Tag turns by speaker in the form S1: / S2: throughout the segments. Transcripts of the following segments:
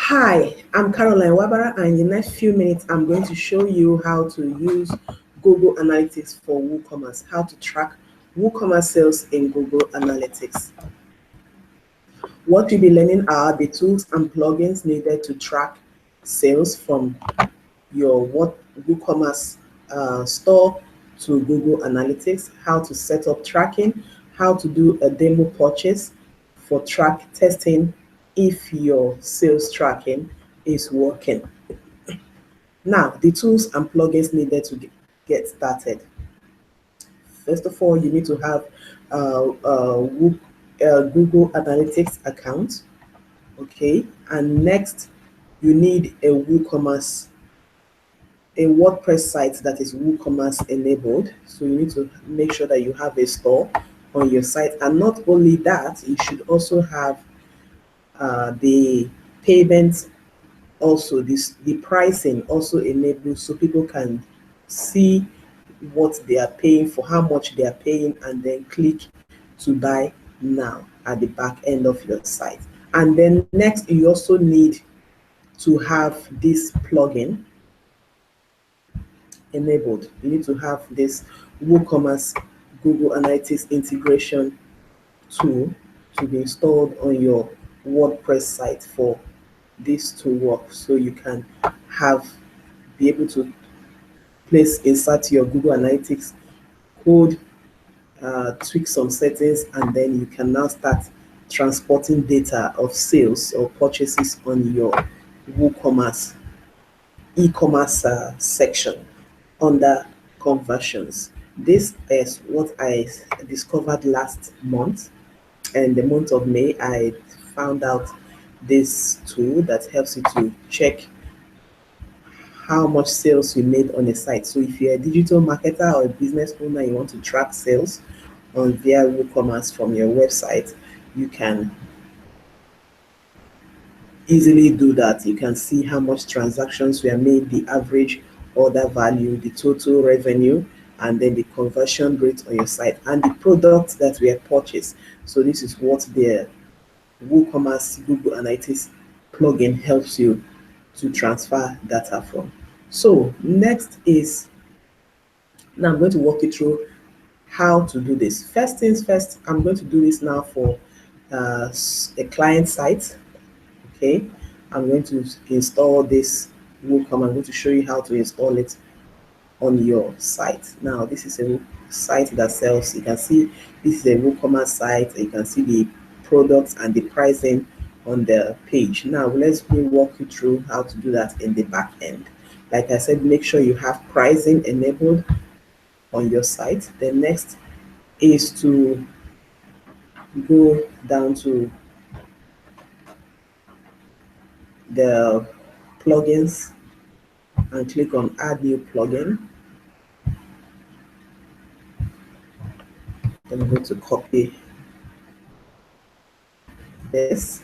S1: Hi, I'm Caroline Wabara, and in the next few minutes, I'm going to show you how to use Google Analytics for Woocommerce, how to track Woocommerce sales in Google Analytics. What you'll be learning are the tools and plugins needed to track sales from your Woocommerce store to Google Analytics, how to set up tracking, how to do a demo purchase for track testing if your sales tracking is working. Now, the tools and plugins needed to get started. First of all, you need to have Google Analytics account, okay? And next, you need a WooCommerce, a WordPress site that is WooCommerce enabled. So you need to make sure that you have a store on your site. And not only that, you should also have the payment, also the pricing also enabled, so people can see what they are paying for, how much they are paying, and then click to buy now at the back end of your site. And then next, you also need to have this plugin enabled. You need to have this WooCommerce Google Analytics integration tool to be installed on your WordPress site for this to work, so you can be able to insert your Google Analytics code, tweak some settings, and then you can now start transporting data of sales or purchases on your WooCommerce e-commerce section under conversions. This is what I discovered last month. In the month of May, I found out this tool that helps you to check how much sales you made on a site. So if you're a digital marketer or a business owner, you want to track sales via WooCommerce from your website, you can easily do that. You can see how much transactions were made, the average order value, the total revenue, and then the conversion rate on your site, and the products that were purchased. So this is what the WooCommerce Google Analytics plugin helps you to transfer data from. So next is, now I'm going to walk you through how to do this. First things first, I'm going to do this now for a client site. Okay, I'm going to install this WooCommerce. I'm going to show you how to install it on your site. Now, this is a site that sells. You can see this is a WooCommerce site. You can see the products and the pricing on the page. Now, let's walk you through how to do that in the back end. Like I said, make sure you have pricing enabled on your site. The next is to go down to the plugins and click on add new plugin. Then I'm going to copy this.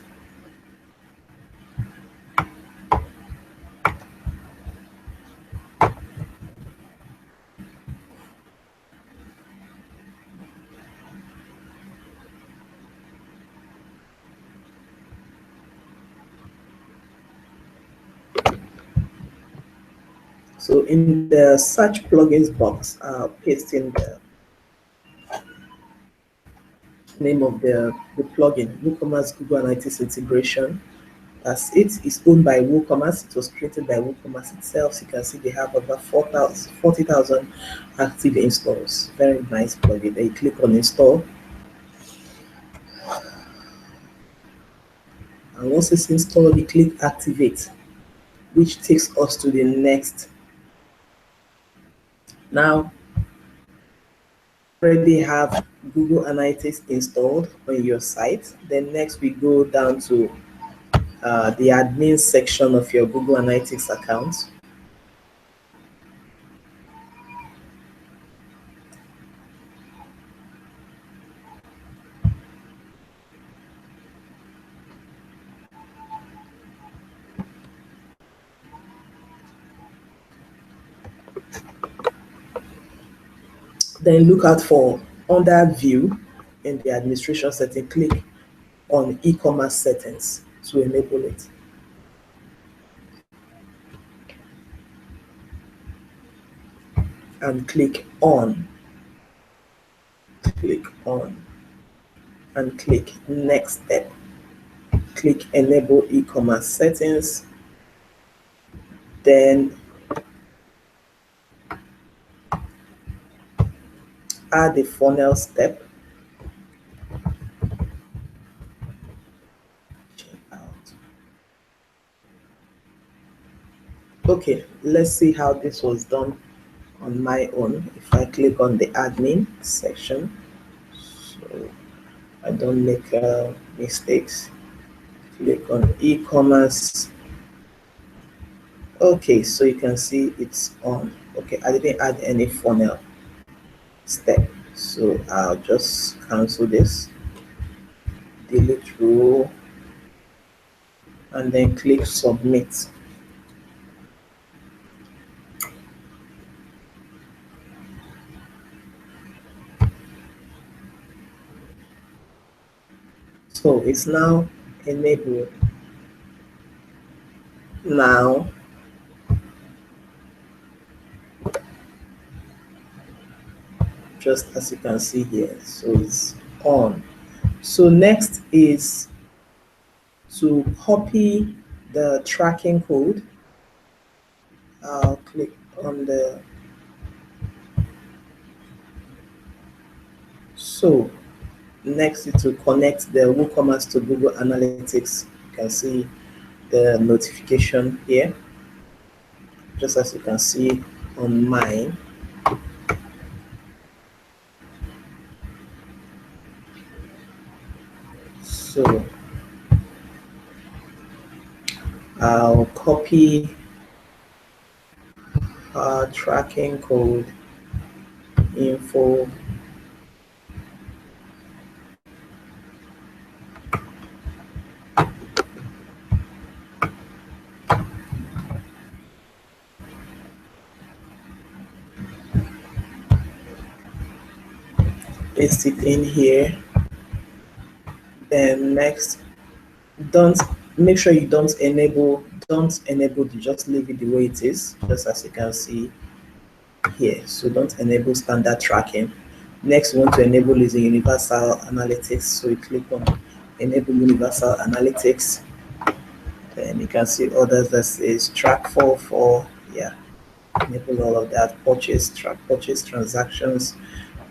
S1: So in the search plugins box, I'll paste in the name of the plugin, WooCommerce Google Analytics Integration. That's it. It's owned by WooCommerce. It was created by WooCommerce itself. So you can see they have over 40,000 active installs. Very nice plugin. Then you click on install. And once it's installed, you click activate, which takes us to the next. Now, already have Google Analytics installed on your site. Then next we go down to the admin section of your Google Analytics account. Then look out for under view in the administration setting, click on e-commerce settings to enable it. and click on. Click on and click next step. Click enable e-commerce settings. Then add a funnel step. Check out. Okay, let's see how this was done on my own. If I click on the admin section, so I don't make mistakes. Click on e-commerce. Okay, so you can see it's on. Okay, I didn't add any funnel step, so I'll just cancel this, delete row, and then click submit. So it's now enabled. Now just as you can see here, so it's on. So next is to copy the tracking code. I'll click on the, so next is to connect the Woocommerce to Google Analytics. You can see the notification here, just as you can see on mine. So I'll copy tracking code info paste it in here. Then next, don't make sure you don't enable just leave it the way it is, just as you can see here. So don't enable standard tracking. Next, we want to enable is a universal analytics. So you click on enable universal analytics. Then you can see others that says track for yeah, enable all of that. Track purchase transactions.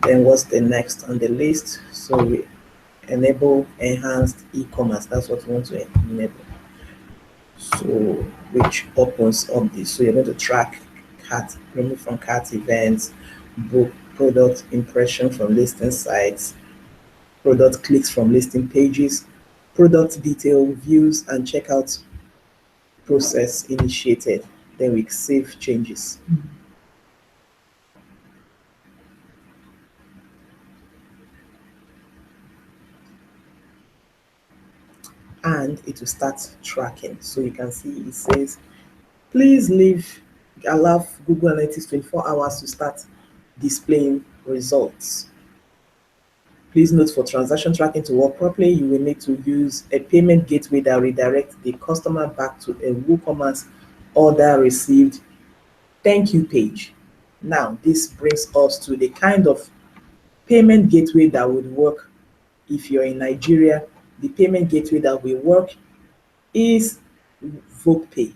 S1: Then what's the next on the list? So we enable enhanced e-commerce. That's what we want to enable. So which opens up this. So you're going to track cart, remove from cart events, book product impression from listing sites, product clicks from listing pages, product detail views, and checkout process initiated. Then we save changes. And it will start tracking. So you can see it says, please allow Google Analytics 24 hours to start displaying results. Please note, for transaction tracking to work properly, you will need to use a payment gateway that redirects the customer back to a Woocommerce order received thank you page. Now, this brings us to the kind of payment gateway that would work if you're in Nigeria. The payment gateway that will work is VokePay.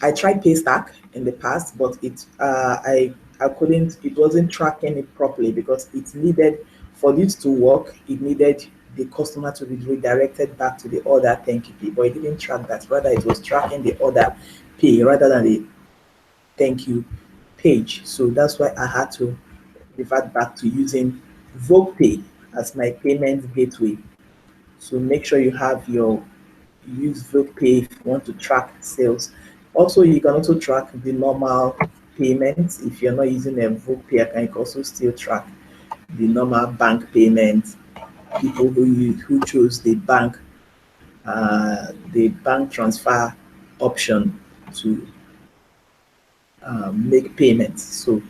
S1: I tried Paystack in the past, but I couldn't. It wasn't tracking it properly because it needed, for it to work, it needed the customer to be redirected back to the order thank you pay, but it didn't track that. Rather, it was tracking the order pay rather than the thank you page. So that's why I had to revert back to using VokePay as my payment gateway. So make sure you have use VokePay if you want to track sales. Also, you can also track the normal payments. If you're not using a VokePay account, you can also still track the normal bank payments. People who chose the bank transfer option to make payments. So,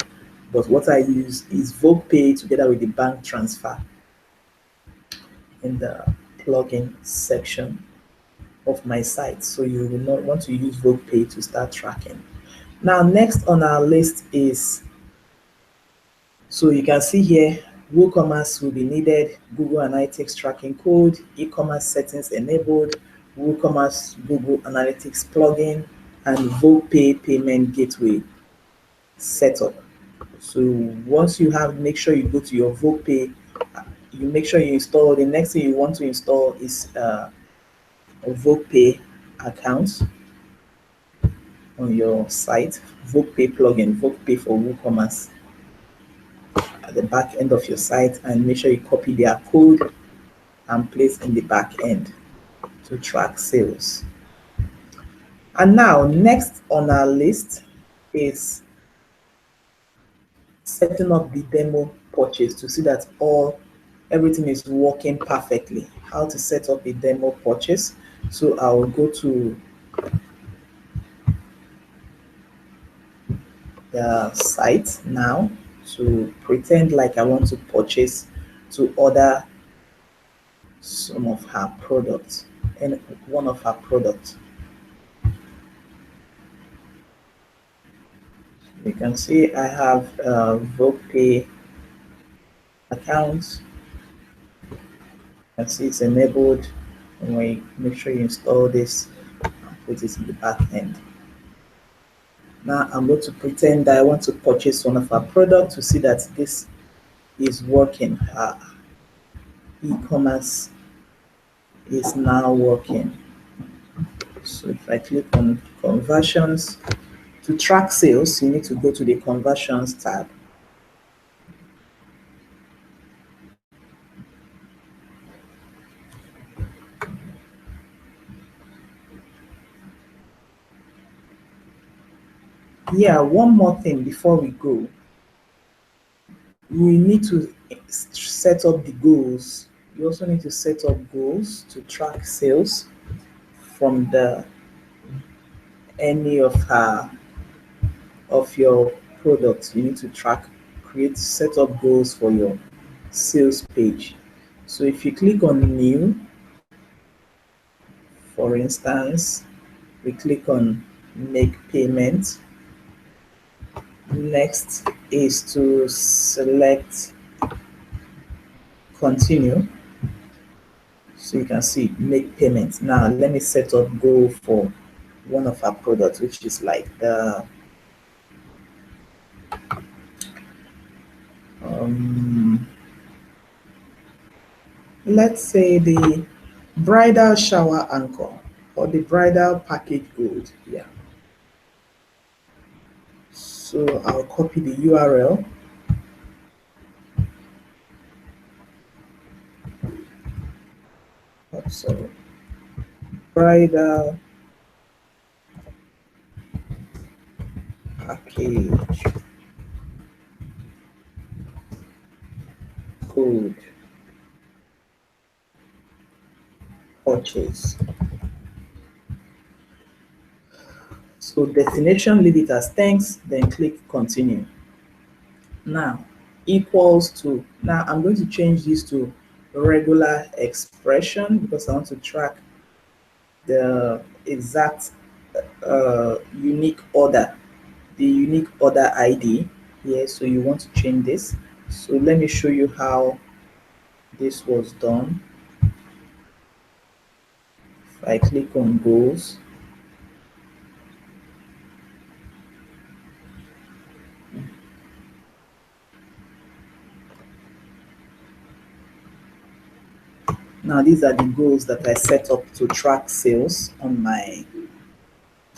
S1: but what I use is VokePay together with the bank transfer in the plugin section of my site. So you will not want to use VokePay to start tracking. Now, next on our list is So you can see here, Woocommerce will be needed, Google Analytics tracking code, e-commerce settings enabled, Woocommerce Google Analytics plugin, and VoPay payment gateway setup. So once you have, make sure you go to your VoPay, you make sure you install, the next thing you want to install is a VoPay account on your site, VoPay plugin, VoPay for WooCommerce at the back end of your site, and make sure you copy their code and place in the back end to track sales. And now, next on our list is setting up the demo purchase to see that everything is working perfectly. How to set up a demo purchase. So I will go to the site now to pretend like I want to purchase, to order some of her products and one of her products. You can see I have a VoPay account. You can see it's enabled. And we make sure you install this and put it in the back end. Now I'm going to pretend that I want to purchase one of our products to see that this is working. E-commerce is now working. So if I click on conversions, to track sales, you need to go to the conversions tab. Yeah, one more thing before we go. We need to set up the goals. You also need to set up goals to track sales from any of your products. You need to set up goals for your sales page. So if you click on new, for instance, we click on make payment. Next is to select continue. So you can see make payment. Now let me set up goal for one of our products, which is like the let's say the bridal shower anchor or the bridal package gold. Yeah. So I'll copy the URL. So bridal package code purchase. So destination, leave it as thanks, then click continue. Now equals to, now I'm going to change this to regular expression because I want to track the exact unique order, the unique order ID here. So you want to change this. So let me show you how this was done. If I click on goals, now these are the goals that I set up to track sales on my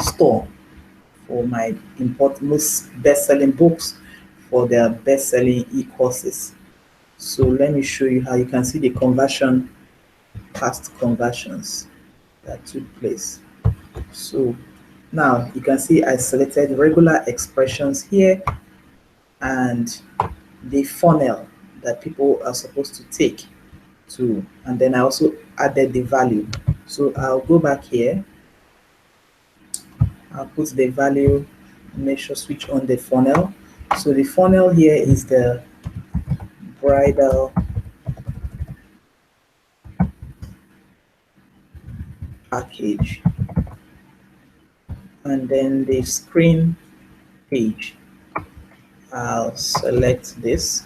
S1: store for my most best-selling books, for their best-selling e-courses. So let me show you how you can see the past conversions that took place. So now you can see I selected regular expressions here and the funnel that people are supposed to take to, and then I also added the value. So I'll go back here, I'll put the value, make sure switch on the funnel. So the funnel here is the bridal package, and then the screen page. I'll select this.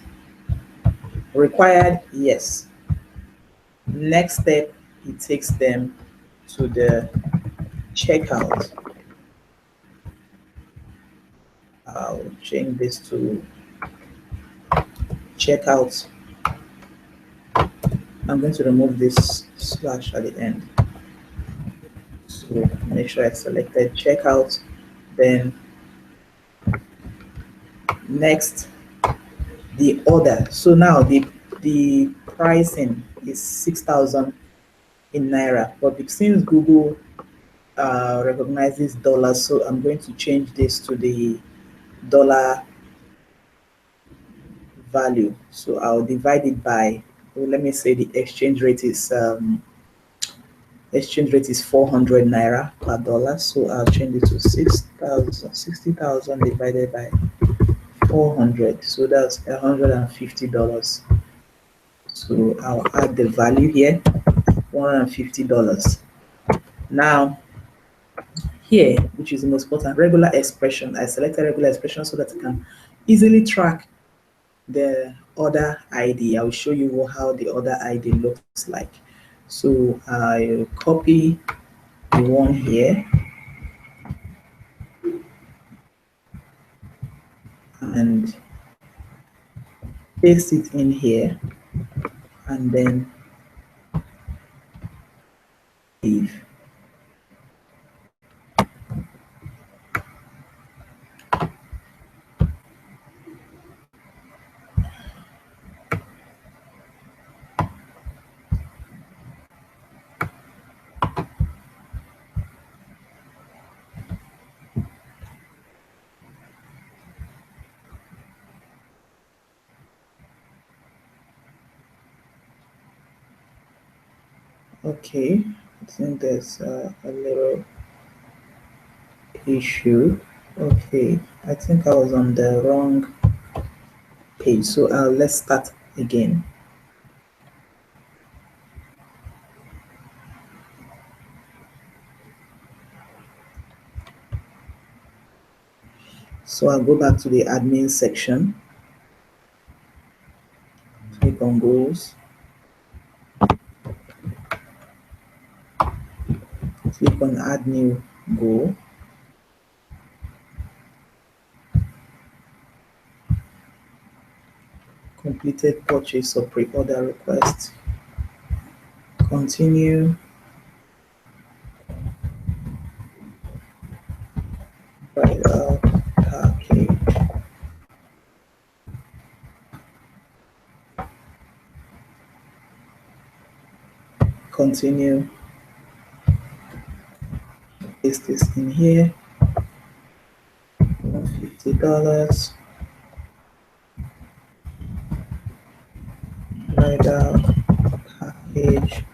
S1: Required, yes. Next step, it takes them to the checkout. I'll change this to checkout. I'm going to remove this slash at the end. So make sure I selected checkout. Then next, the order. So now the pricing is 6,000 in naira, but since Google recognizes dollars, so I'm going to change this to the dollar value. So I'll divide it by, well, let me say the exchange rate is 400 naira per dollar. So I'll change it to 60,000 divided by 400. So that's $150. So I'll add the value here, $150. Now here, which is the most important, regular expression. I selected regular expression so that I can easily track the order ID. I will show you how the order ID looks like. So I copy the one here and paste it in here and then save. Okay, I think there's a little issue. Okay, I think I was on the wrong page. So let's start again. So I'll go back to the admin section, click on goals, click on add new goal, completed purchase or pre-order request, continue, bridal package, continue, paste this in here, $150, bridal package,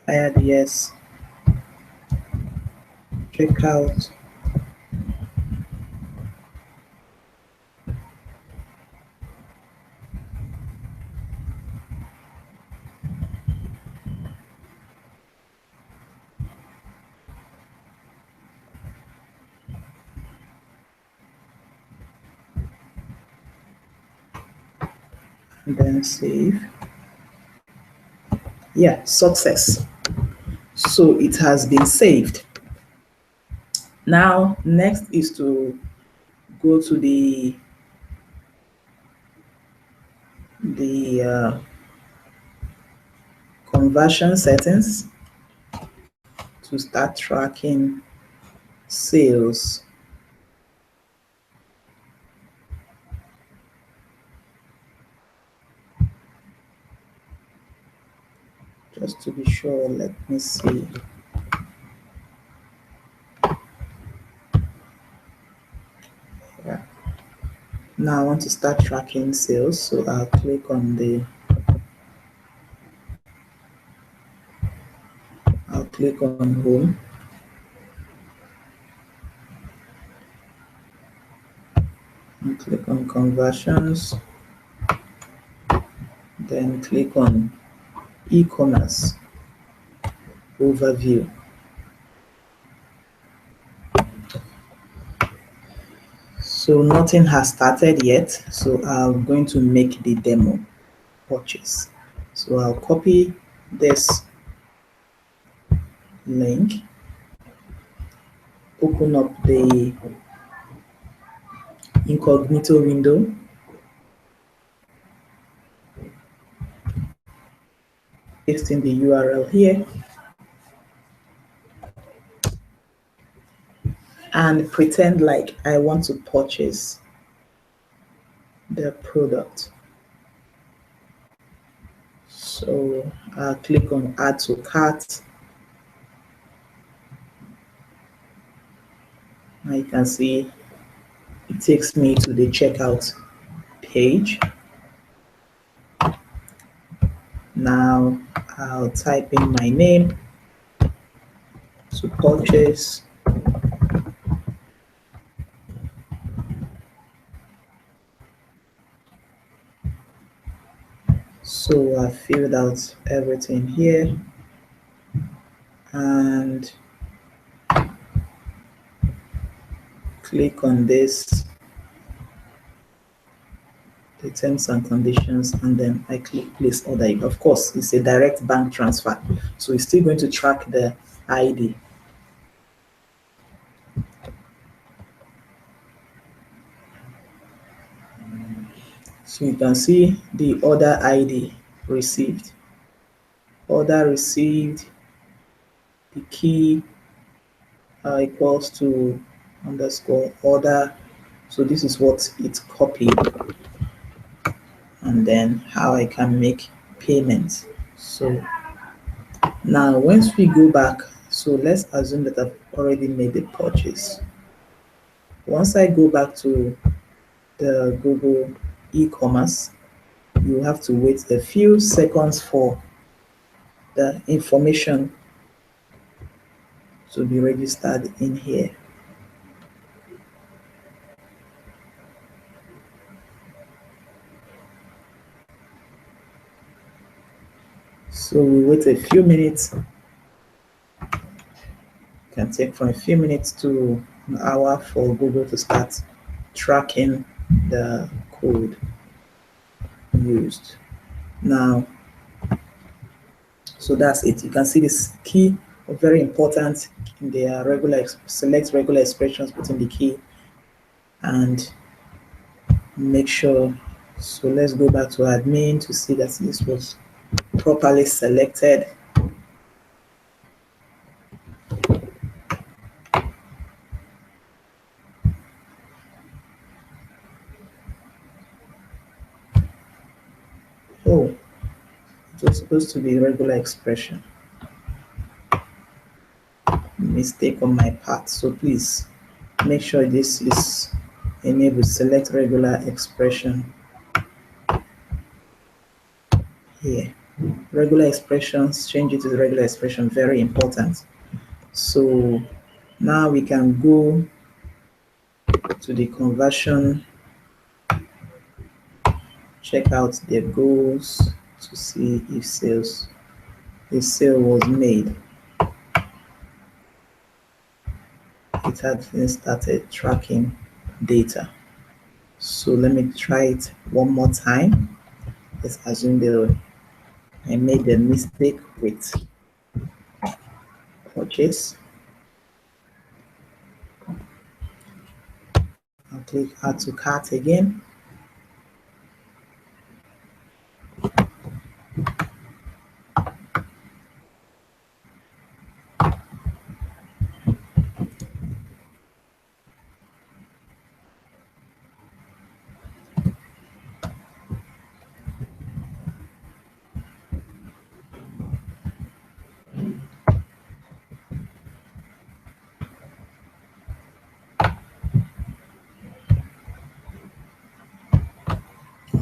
S1: add yes, checkout, and then save. Yeah, success. So it has been saved. Now, next is to go to the conversion settings to start tracking sales. Just to be sure, let me see. Yeah. Now I want to start tracking sales, so I'll click on home. And click on conversions, then click on e-commerce overview. So nothing has started yet. So I'm going to make the demo purchase. So I'll copy this link, open up the incognito window, paste in the URL here, and pretend like I want to purchase the product. So I'll click on add to cart. Now you can see it takes me to the checkout page. Now I'll type in my name to purchase. So I filled out everything here and click on this, the terms and conditions, and then I click place order. Of course, it's a direct bank transfer, so it's still going to track the ID. So you can see the order ID received. Order received, the key equals to underscore order. So this is what it's copied, and then how I can make payments. So now once we go back, so let's assume that I've already made the purchase. Once I go back to the Google e-commerce, you have to wait a few seconds for the information to be registered in here. So we wait a few minutes. It can take from a few minutes to an hour for Google to start tracking the code used. Now, so that's it. You can see this key, very important in the select regular expressions, put in the key and make sure. So let's go back to admin to see that this was properly selected. Oh, it was supposed to be regular expression. Mistake on my part. So please make sure this is enabled. Select regular expression here. Regular expressions, change it to the regular expression, very important. So now we can go to the conversion, check out the goals to see if a sale was made. It had been started tracking data. So let me try it one more time. Let's assume I made a mistake with purchase. I'll click add to cart again.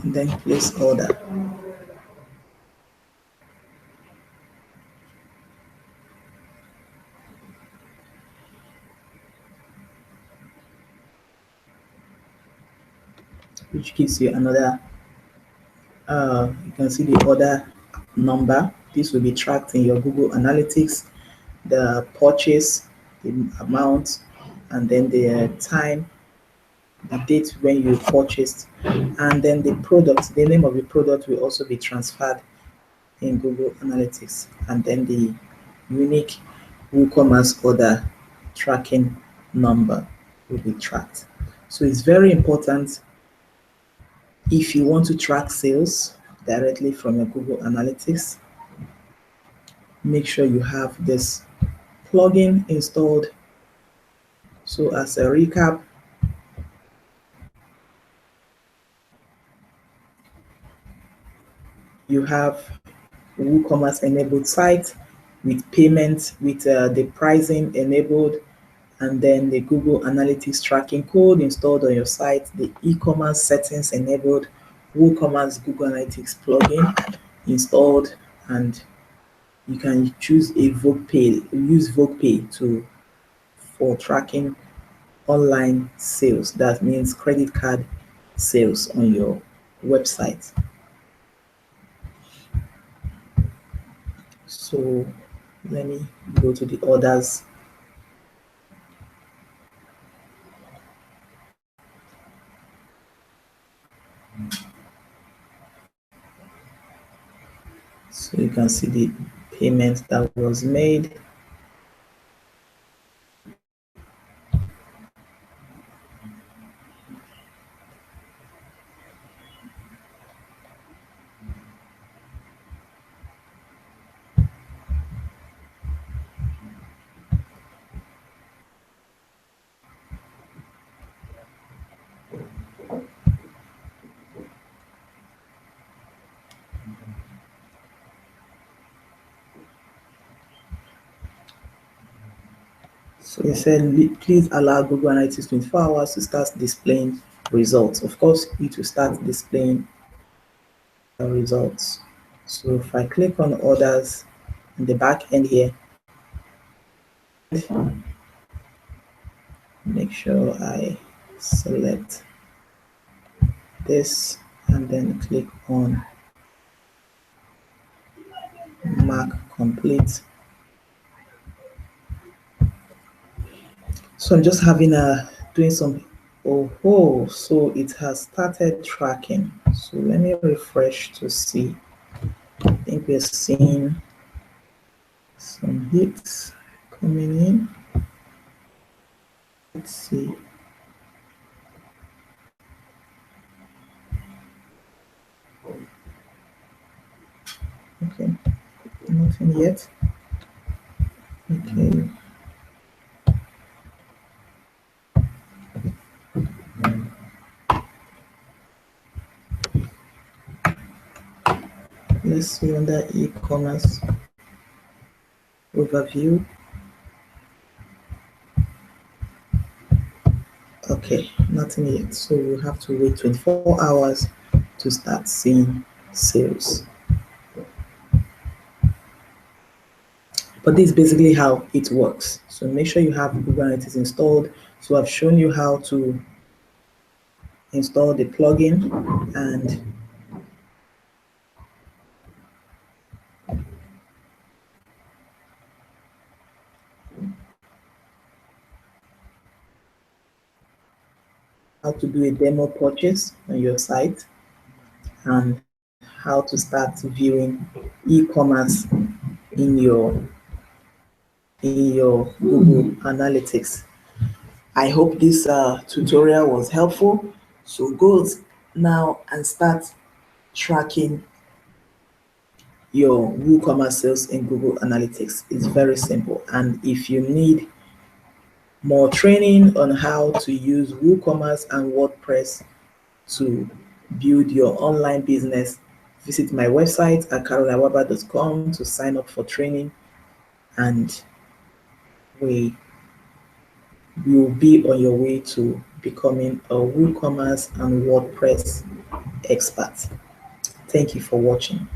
S1: And then place order. Which gives you another, you can see the order number This will be tracked in your Google Analytics, the purchase, the amount, and then the time, the date when you purchased, and then the product, the name of the product will also be transferred in Google Analytics, and then the unique WooCommerce order tracking number will be tracked. So it's very important if you want to track sales directly from your Google Analytics, make sure you have this plugin installed. So as a recap, you have WooCommerce enabled site with payment, with the pricing enabled, and then the Google Analytics tracking code installed on your site, the e-commerce settings enabled, WooCommerce Google Analytics plugin installed, and you can choose a VoguePay, use VoguePay for tracking online sales. That means credit card sales on your website. So let me go to the orders. So you can see the payment that was made. So it said, please allow Google Analytics 24 hours to start displaying results. Of course, it will start displaying the results. So if I click on orders in the back end here, make sure I select this and then click on mark complete. So I'm just having doing some, so it has started tracking. So let me refresh to see. I think we're seeing some hits coming in. Let's see. Okay, nothing yet. Okay. Let's see under e-commerce overview. Okay, nothing yet. So we'll have to wait 24 hours to start seeing sales. But this is basically how it works. So make sure you have Google Analytics installed. So I've shown you how to install the plugin and how to do a demo purchase on your site and how to start viewing e-commerce in your Google Analytics. I hope this tutorial was helpful. So go now and start tracking your WooCommerce sales in Google Analytics. It's very simple. And if you need more training on how to use WooCommerce and WordPress to build your online business, visit my website at carolinawaba.com to sign up for training, and we will be on your way to becoming a WooCommerce and WordPress expert. Thank you for watching.